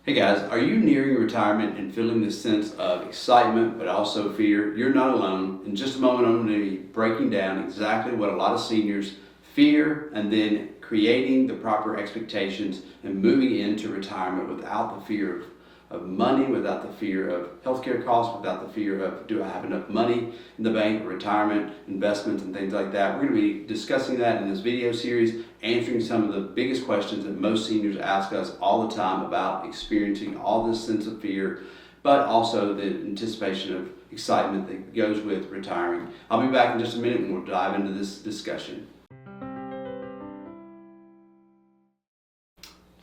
Hey guys, are you nearing retirement and feeling this sense of excitement but also fear? You're not alone. In just a moment, I'm going to be breaking down exactly what a lot of seniors fear and then creating the proper expectations and moving into retirement without the fear of money, without the fear of healthcare costs, without the fear of do I have enough money in the bank, retirement, investments, and things like that. We're going to be discussing that in this video series, answering some of the biggest questions that most seniors ask us all the time about experiencing all this sense of fear, but also the anticipation of excitement that goes with retiring. I'll be back in just a minute and we'll dive into this discussion.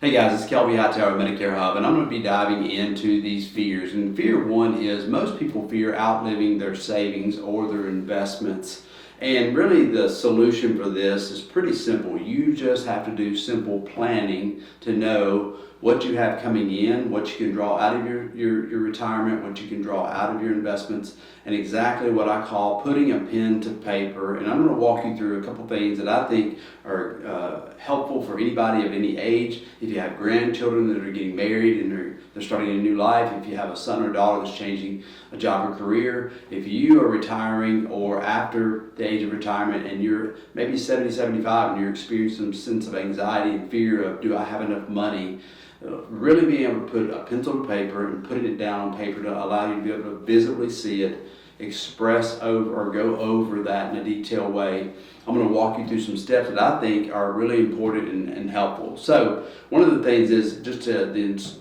Hey guys, it's Kelby Hightower, Medicare Hub, and I'm going to be diving into these fears. And fear one is most people fear outliving their savings or their investments. And really the solution for this is pretty simple. You just have to do simple planning to know what you have coming in, what you can draw out of your retirement, what you can draw out of your investments, and exactly what I call putting a pen to paper. And I'm going to walk you through a couple things that I think are helpful for anybody of any age. If you have grandchildren that are getting married and they're starting a new life, if you have a son or daughter that's changing a job or career, if you are retiring or after the age of retirement and you're maybe 70, 75 and you're experiencing some sense of anxiety and fear of do I have enough money, really being able to put a pencil to paper and putting it down on paper to allow you to be able to visibly see it, express over or go over that in a detailed way. I'm going to walk you through some steps that I think are really important and helpful. So one of the things is just the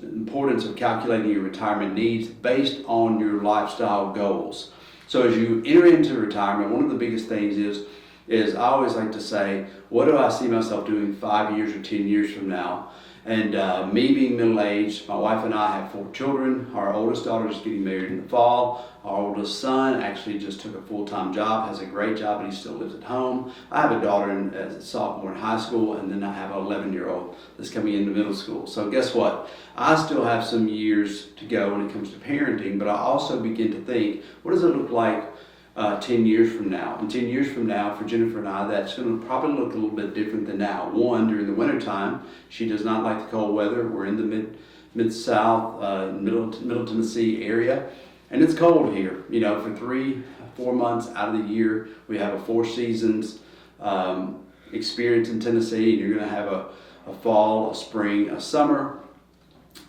importance of calculating your retirement needs based on your lifestyle goals. So as you enter into retirement, one of the biggest things is I always like to say, what do I see myself doing 5 years or 10 years from now? And me being middle-aged, my wife and I have 4 children. Our oldest daughter is getting married in the fall. Our oldest son actually just took a full-time job, has a great job, but he still lives at home. I have a daughter as a sophomore in high school, and then I have an 11-year-old that's coming into middle school. So guess what? I still have some years to go when it comes to parenting, but I also begin to think, what does it look like 10 years from now? And 10 years from now, for Jennifer and I, that's going to probably look a little bit different than now. One, during the winter time, she does not like the cold weather. We're in the mid-south, middle Tennessee area, and it's cold here. You know, for 3-4 months out of the year, we have a 4 seasons experience in Tennessee. You're going to have a fall, a spring, a summer,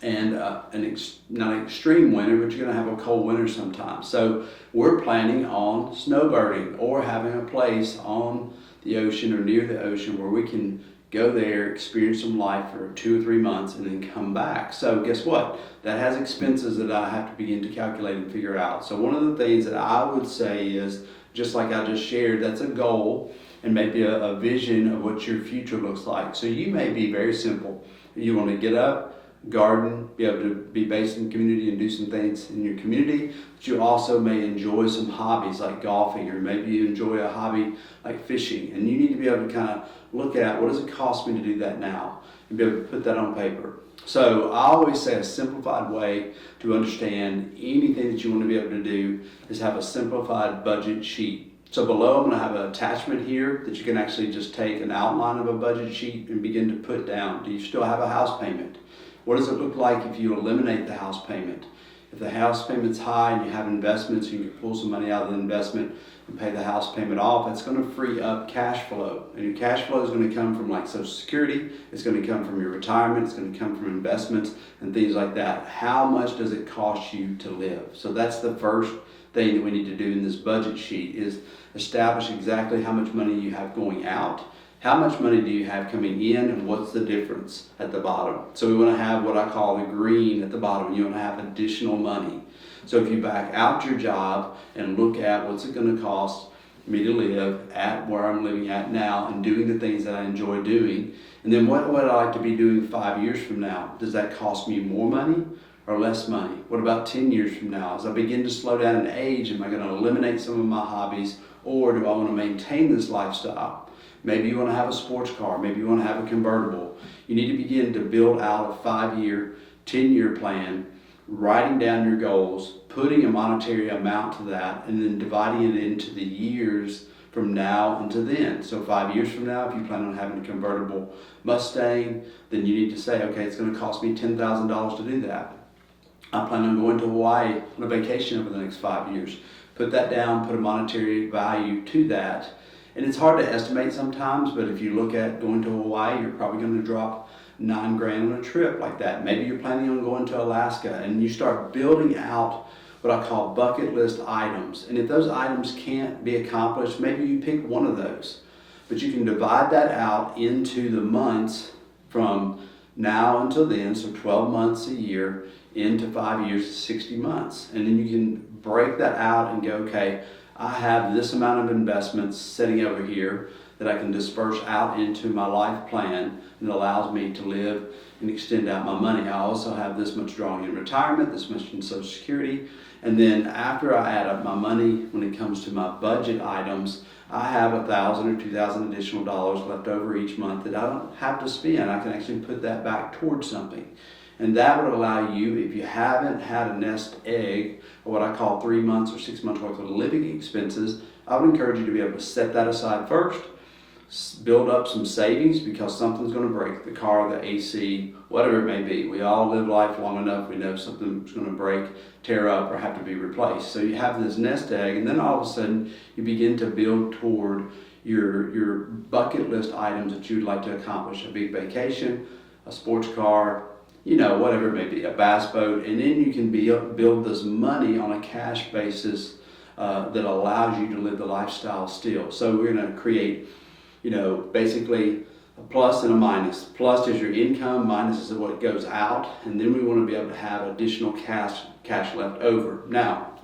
and not an extreme winter, but you're going to have a cold winter sometimes. So we're planning on snowbirding or having a place on the ocean or near the ocean where we can go there, experience some life for 2 or 3 months, and then come back. So guess what? That has expenses that I have to begin to calculate and figure out. So one of the things that I would say is, just like I just shared, that's a goal and maybe a vision of what your future looks like. So you may be very simple. You want to get up, garden, be able to be based in the community and do some things in your community, but you also may enjoy some hobbies like golfing, or maybe you enjoy a hobby like fishing, and you need to be able to kind of look at what does it cost me to do that now and be able to put that on paper. So I always say a simplified way to understand anything that you want to be able to do is have a simplified budget sheet. So below I'm going to have an attachment here that you can actually just take an outline of a budget sheet and begin to put down. Do you still have a house payment? What does it look like if you eliminate the house payment? If the house payment's high and you have investments, you can pull some money out of the investment and pay the house payment off. It's going to free up cash flow. And your cash flow is going to come from like Social Security. It's going to come from your retirement. It's going to come from investments and things like that. How much does it cost you to live? So that's the first thing that we need to do in this budget sheet, is establish exactly how much money you have going out. How much money do you have coming in, and what's the difference at the bottom? So we want to have what I call the green at the bottom. You want to have additional money. So if you back out your job and look at what's it going to cost me to live at where I'm living at now and doing the things that I enjoy doing, and then what would I like to be doing 5 years from now? Does that cost me more money or less money? What about 10 years from now? As I begin to slow down in age, am I going to eliminate some of my hobbies, or do I want to maintain this lifestyle? Maybe you want to have a sports car. Maybe you want to have a convertible. You need to begin to build out a 5-year, 10-year plan, writing down your goals, putting a monetary amount to that, and then dividing it into the years from now until then. So 5 years from now, if you plan on having a convertible Mustang, then you need to say, okay, it's going to cost me $10,000 to do that. I plan on going to Hawaii on a vacation over the next 5 years. Put that down, put a monetary value to that. And it's hard to estimate sometimes, but if you look at going to Hawaii, you're probably going to drop $9,000 on a trip like that. Maybe you're planning on going to Alaska, and you start building out what I call bucket list items. And if those items can't be accomplished, maybe you pick one of those. But you can divide that out into the months from now until then, so 12 months a year, into 5 years, 60 months. And then you can break that out and go, okay, I have this amount of investments sitting over here that I can disperse out into my life plan, and it allows me to live and extend out my money. I also have this much drawing in retirement, this much in Social Security, and then after I add up my money, when it comes to my budget items, I have $1,000 or $2,000 additional dollars left over each month that I don't have to spend. I can actually put that back towards something. And that would allow you, if you haven't had a nest egg, or what I call 3 months or 6 months worth of living expenses, I would encourage you to be able to set that aside first, build up some savings, because something's going to break, the car, the AC, whatever it may be. We all live life long enough, we know something's going to break, tear up, or have to be replaced. So you have this nest egg, and then all of a sudden you begin to build toward your bucket list items that you'd like to accomplish: a big vacation, a sports car, whatever it may be, a bass boat. And then you can build this money on a cash basis that allows you to live the lifestyle still. So we're going to create, basically a plus and a minus. Plus is your income, minus is what goes out, and then we want to be able to have additional cash left over. Now,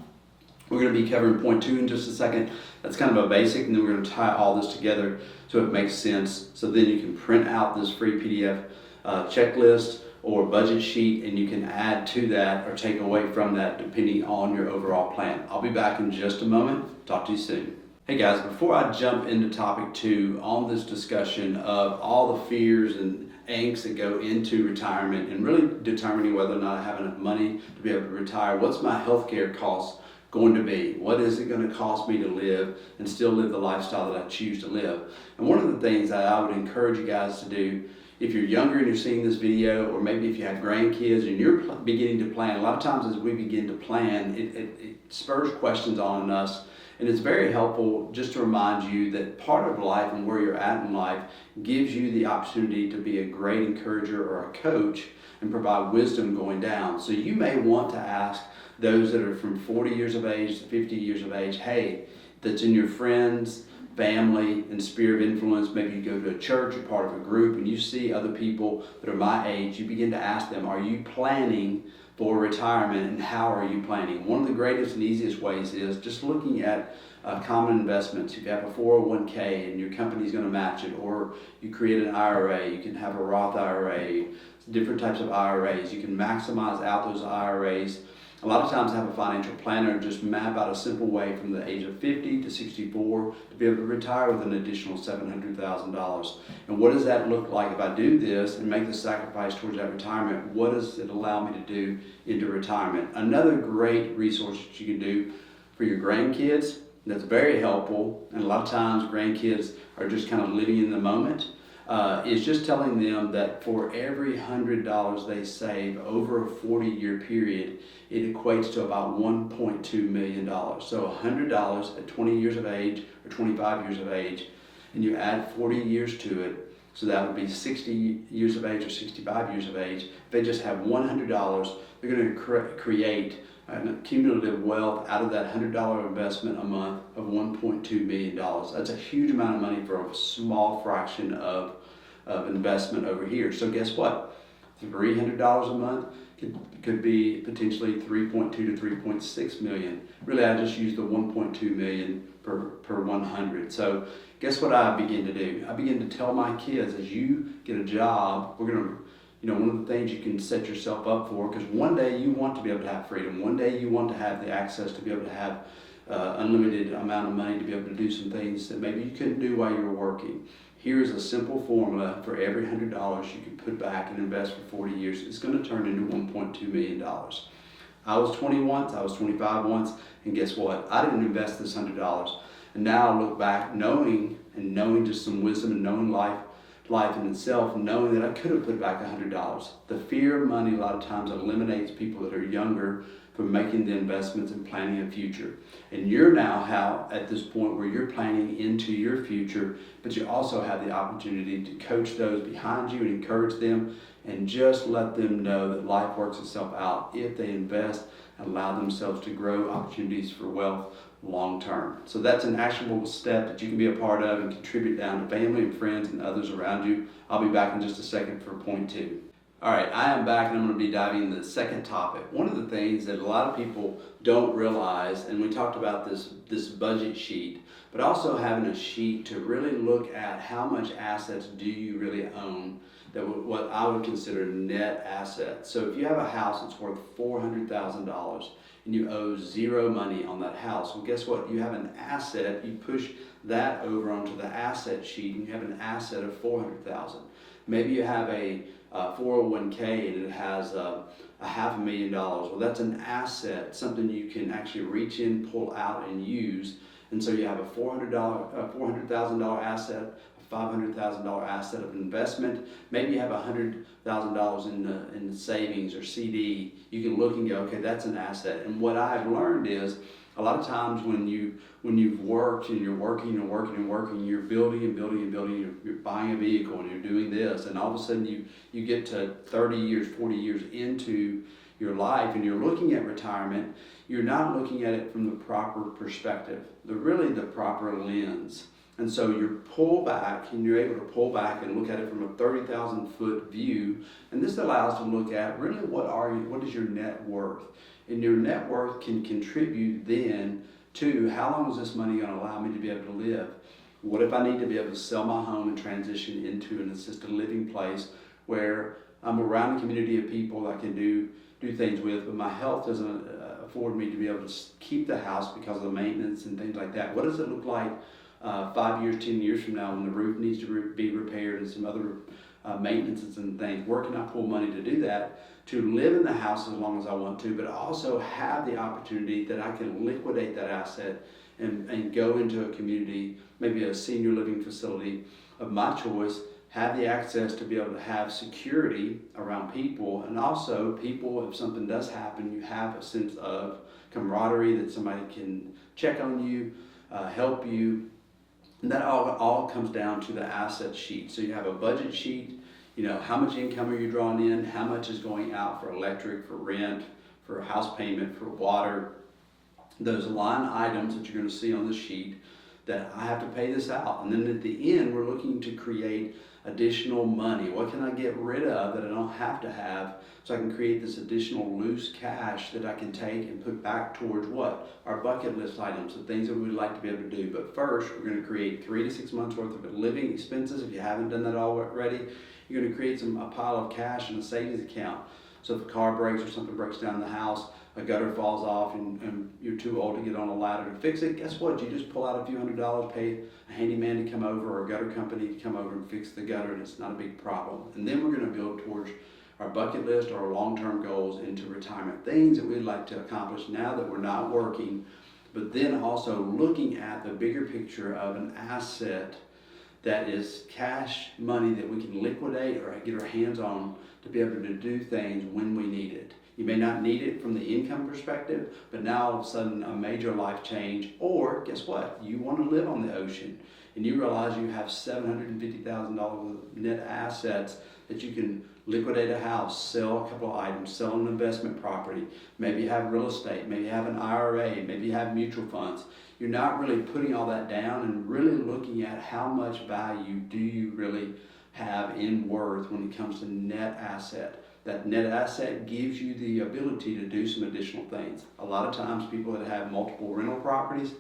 we're going to be covering point 2 in just a second. That's kind of a basic, and then we're going to tie all this together so it makes sense. So then you can print out this free PDF checklist or budget sheet, and you can add to that or take away from that depending on your overall plan. I'll be back in just a moment. Talk to you soon. Hey guys, before I jump into topic 2 on this discussion of all the fears and angst that go into retirement and really determining whether or not I have enough money to be able to retire, what's my healthcare costs going to be? What is it going to cost me to live and still live the lifestyle that I choose to live? And one of the things that I would encourage you guys to do, if you're younger and you're seeing this video, or maybe if you have grandkids and you're beginning to plan, a lot of times as we begin to plan, it spurs questions on us. And it's very helpful just to remind you that part of life and where you're at in life gives you the opportunity to be a great encourager or a coach and provide wisdom going down. So you may want to ask those that are from 40 years of age to 50 years of age, hey, that's in your friends, family, and sphere of influence. Maybe you go to a church, you're part of a group, and you see other people that are my age. You begin to ask them, are you planning for retirement, and how are you planning? One of the greatest and easiest ways is just looking at common investments. If you have a 401k and your company's going to match it, or you create an IRA, you can have a Roth IRA, different types of IRAs. You can maximize out those IRAs. A lot of times I have a financial planner just map out a simple way from the age of 50 to 64 to be able to retire with an additional $700,000. And what does that look like if I do this and make the sacrifice towards that retirement? What does it allow me to do into retirement? Another great resource that you can do for your grandkids that's very helpful, and a lot of times grandkids are just kind of living in the moment, is just telling them that for every $100 they save over a 40-year period, it equates to about $1.2 million. So $100 at 20 years of age or 25 years of age, and you add 40 years to it, so that would be 60 years of age or 65 years of age. If they just have $100, they're going to create an cumulative wealth out of that $100 investment a month of $1.2 million. That's a huge amount of money for a small fraction of investment over here. So guess what? $300 a month could be potentially 3.2 to 3.6 million. Really, I just used the 1.2 million per 100. So guess what I begin to do? I begin to tell my kids, as you get a job, we're going to, one of the things you can set yourself up for, because one day you want to be able to have freedom. One day you want to have the access to be able to have unlimited amount of money to be able to do some things that maybe you couldn't do while you were working. Here's a simple formula for every $100 you can put back and invest for 40 years. It's going to turn into $1.2 million. I was 20 once, I was 25 once, and guess what? I didn't invest this $100. And now I look back knowing just some wisdom and knowing life in itself, knowing that I could have put back $100. The fear of money a lot of times eliminates people that are younger from making the investments and planning a future. And you're now at this point where you're planning into your future, but you also have the opportunity to coach those behind you and encourage them and just let them know that life works itself out if they invest and allow themselves to grow opportunities for wealth long term. So that's an actionable step that you can be a part of and contribute down to family and friends and others around you. I'll be back in just a second for point 2. All right, I am back and I'm going to be diving into the second topic. One of the things that a lot of people don't realize, and we talked about this budget sheet, but also having a sheet to really look at how much assets do you really own, that what I would consider net assets. So if you have a house that's worth $400,000 and you owe zero money on that house, well, guess what? You have an asset. You push that over onto the asset sheet and you have an asset of $400,000. Maybe you have a 401k and it has a $500,000. Well, that's an asset, something you can actually reach in, pull out, and use. And so you have a $400,000 asset, a $500,000 asset of investment. Maybe you have $100,000 in savings or CD. You can look and go, okay, that's an asset. And what I've learned is a lot of times when you've worked and you're working, you're building and building and building, you're buying a vehicle and you're doing this, and all of a sudden you get to 30 years, 40 years into your life and you're looking at retirement, you're not looking at it from the proper perspective, the proper lens. And so you're able to pull back and look at it from a 30,000 foot view. And this allows to look at really what is your net worth? And your net worth can contribute then to how long is this money going to allow me to be able to live? What if I need to be able to sell my home and transition into an assisted living place where I'm around a community of people I can do things with, but my health doesn't afford me to be able to keep the house because of the maintenance and things like that? What does it look like 5 years, 10 years from now when the roof needs to be repaired and some other maintenances and things? Where can I pull money to do that, to live in the house as long as I want to, but also have the opportunity that I can liquidate that asset and go into a community, maybe a senior living facility of my choice, have the access to be able to have security around people, and also people, if something does happen, you have a sense of camaraderie that somebody can check on you, help you. And that all comes down to the asset sheet. So you have a budget sheet, how much income are you drawing in, how much is going out for electric, for rent, for house payment, for water. Those line items that you're going to see on the sheet that I have to pay this out. And then at the end, we're looking to create additional money. What can I get rid of that I don't have to have, so I can create this additional loose cash that I can take and put back towards what? Our bucket list items, the things that we would like to be able to do. But first, we're going to create 3 to 6 months worth of living expenses. If you haven't done that already, you're going to create a pile of cash in a savings account. So if a car breaks or something breaks down in the house, a gutter falls off and you're too old to get on a ladder to fix it, guess what? You just pull out a few $100s, pay a handyman to come over or a gutter company to come over and fix the gutter, and it's not a big problem. And then we're going to build towards our bucket list or our long-term goals into retirement, things that we'd like to accomplish now that we're not working, but then also looking at the bigger picture of an asset that is cash money that we can liquidate or get our hands on to be able to do things when we need it. You may not need it from the income perspective, but now all of a sudden a major life change, or guess what? You want to live on the ocean and you realize you have $750,000 of net assets that you can liquidate a house, sell a couple of items, sell an investment property, maybe you have real estate, maybe you have an IRA, maybe you have mutual funds. You're not really putting all that down and really looking at how much value do you really have in worth when it comes to net asset. That net asset gives you the ability to do some additional things. A lot of times people that have multiple rental properties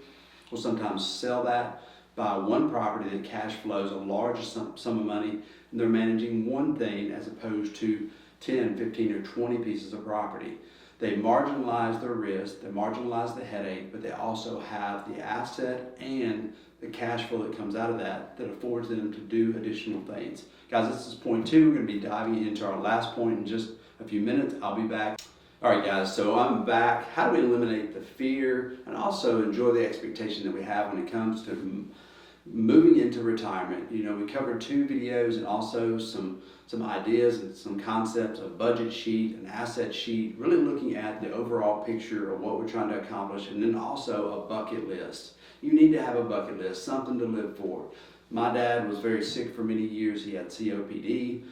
will sometimes sell that, buy one property that cash flows a large sum of money, and they're managing one thing as opposed to 10, 15, or 20 pieces of property. They marginalize their risk, they marginalize the headache, but they also have the asset and the cash flow that comes out of that affords them to do additional things. Guys, this is point 2. We're going to be diving into our last point in just a few minutes. I'll be back. All right, guys, so I'm back. How do we eliminate the fear and also enjoy the expectation that we have when it comes to moving into retirement? You know, we covered 2 videos and also some ideas and some concepts, a budget sheet, an asset sheet, really looking at the overall picture of what we're trying to accomplish, and then also a bucket list. You need to have a bucket list, something to live for. My dad was very sick for many years. He had COPD.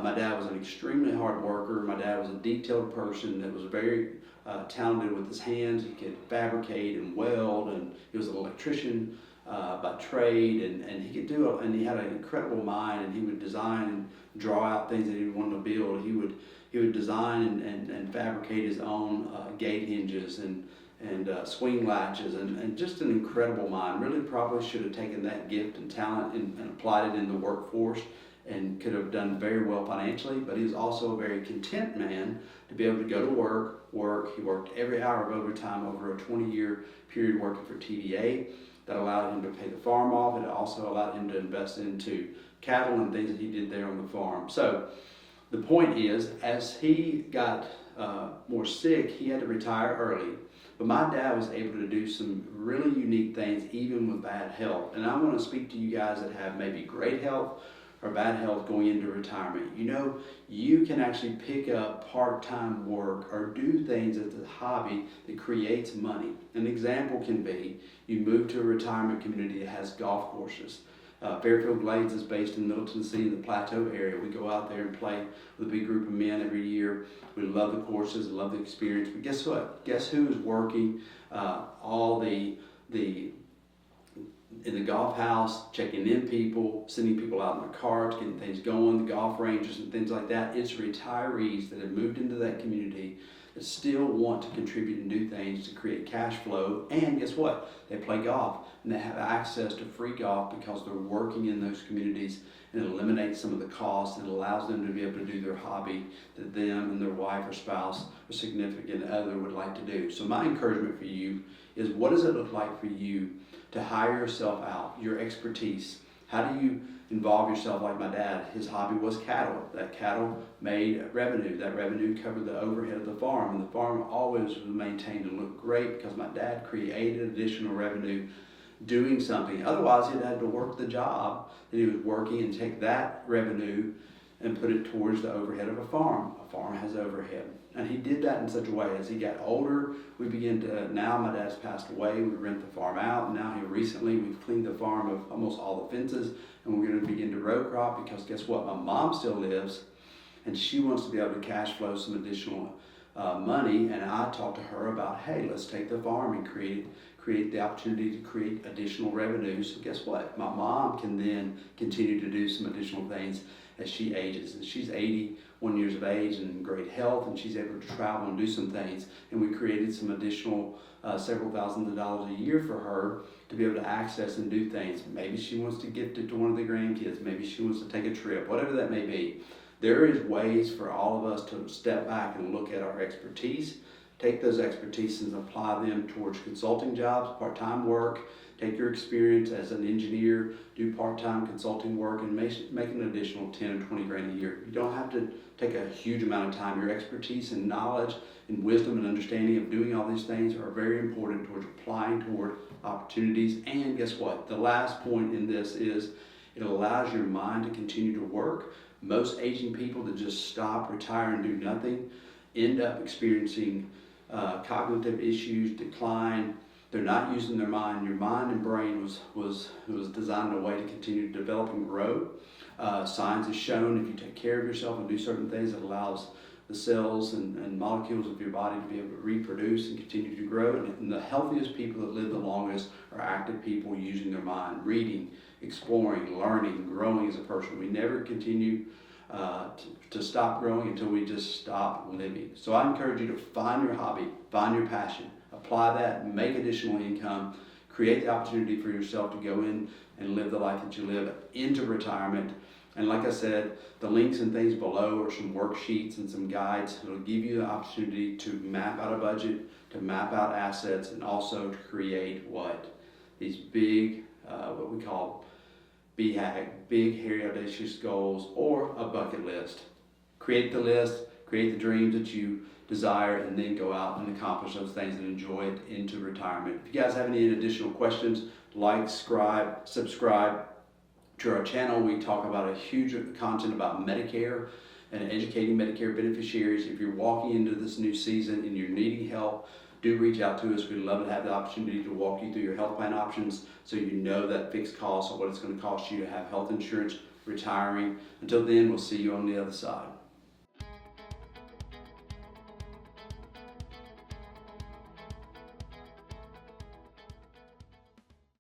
My dad was an extremely hard worker. My dad was a detailed person that was very talented with his hands. He could fabricate and weld, and he was an electrician by trade, and he could do it, and he had an incredible mind, and he would design and draw out things that he wanted to build. He would design and fabricate his own gate hinges and swing latches, and just an incredible mind. Really probably should have taken that gift and talent and applied it in the workforce, and could have done very well financially, but he was also a very content man to be able to go to work. He worked every hour of overtime over a 20-year period working for TVA. That allowed him to pay the farm off. It also allowed him to invest into cattle and things that he did there on the farm. So the point is, as he got more sick, he had to retire early. But my dad was able to do some really unique things even with bad health. And I want to speak to you guys that have maybe great health or bad health going into retirement. You know, you can actually pick up part-time work or do things as a hobby that creates money. An example can be you move to a retirement community that has golf courses. Fairfield Glades is based in Middle Tennessee in the Plateau area. We go out there and play with a big group of men every year. We love the courses, love the experience. But guess what? Guess who is working all in the golf house, checking in people, sending people out in their carts, getting things going, the golf ranges and things like that? It's retirees that have moved into that community that still want to contribute and do things to create cash flow. And guess what? They play golf and they have access to free golf because they're working in those communities, and it eliminates some of the costs and allows them to be able to do their hobby that them and their wife or spouse or significant other would like to do. So my encouragement for you is, what does it look like for you to hire yourself out, your expertise? How do you involve yourself like my dad? His hobby was cattle. That cattle made revenue. That revenue covered the overhead of the farm, and the farm always was maintained and looked great because my dad created additional revenue doing something. Otherwise, he'd had to work the job that he was working and take that revenue and put it towards the overhead of a farm. A farm has overhead. And he did that in such a way. As he got older, we began to, now my dad's passed away, we rent the farm out. And now here recently, we've cleaned the farm of almost all the fences, and we're going to begin to row crop, because guess what? My mom still lives, and she wants to be able to cash flow some additional money. And I talked to her about, hey, let's take the farm and create the opportunity to create additional revenues. So guess what? My mom can then continue to do some additional things as she ages. And she's 81 years of age and in great health, and she's able to travel and do some things. And we created some additional several thousands of dollars a year for her to be able to access and do things. Maybe she wants to gift it to one of the grandkids. Maybe she wants to take a trip, whatever that may be. There is ways for all of us to step back and look at our expertise, take those expertise and apply them towards consulting jobs, part-time work. Take your experience as an engineer, do part-time consulting work, and make an additional 10 or 20 grand a year. You don't have to take a huge amount of time. Your expertise and knowledge and wisdom and understanding of doing all these things are very important towards applying toward opportunities. And guess what? The last point in this is it allows your mind to continue to work. Most aging people that just stop, retire, and do nothing end up experiencing cognitive issues, decline. They're not using their mind. Your mind and brain was designed in a way to continue to develop and grow. Science has shown if you take care of yourself and do certain things, it allows the cells and molecules of your body to be able to reproduce and continue to grow. And the healthiest people that live the longest are active people using their mind, reading, exploring, learning, growing as a person. We never continue to stop growing until we just stop living. So I encourage you to find your hobby, find your passion, apply that, make additional income, create the opportunity for yourself to go in and live the life that you live into retirement. And like I said, the links and things below are some worksheets and some guides that will give you the opportunity to map out a budget, to map out assets, and also to create these big, what we call BHAG, big, hairy, audacious goals, or a bucket list. Create the list, create the dreams that you desire, and then go out and accomplish those things and enjoy it into retirement. If you guys have any additional questions, like, subscribe to our channel. We talk about a huge content about Medicare and educating Medicare beneficiaries. If you're walking into this new season and you're needing help, do reach out to us. We'd love to have the opportunity to walk you through your health plan options so you know that fixed cost of what it's going to cost you to have health insurance retiring. Until then, we'll see you on the other side.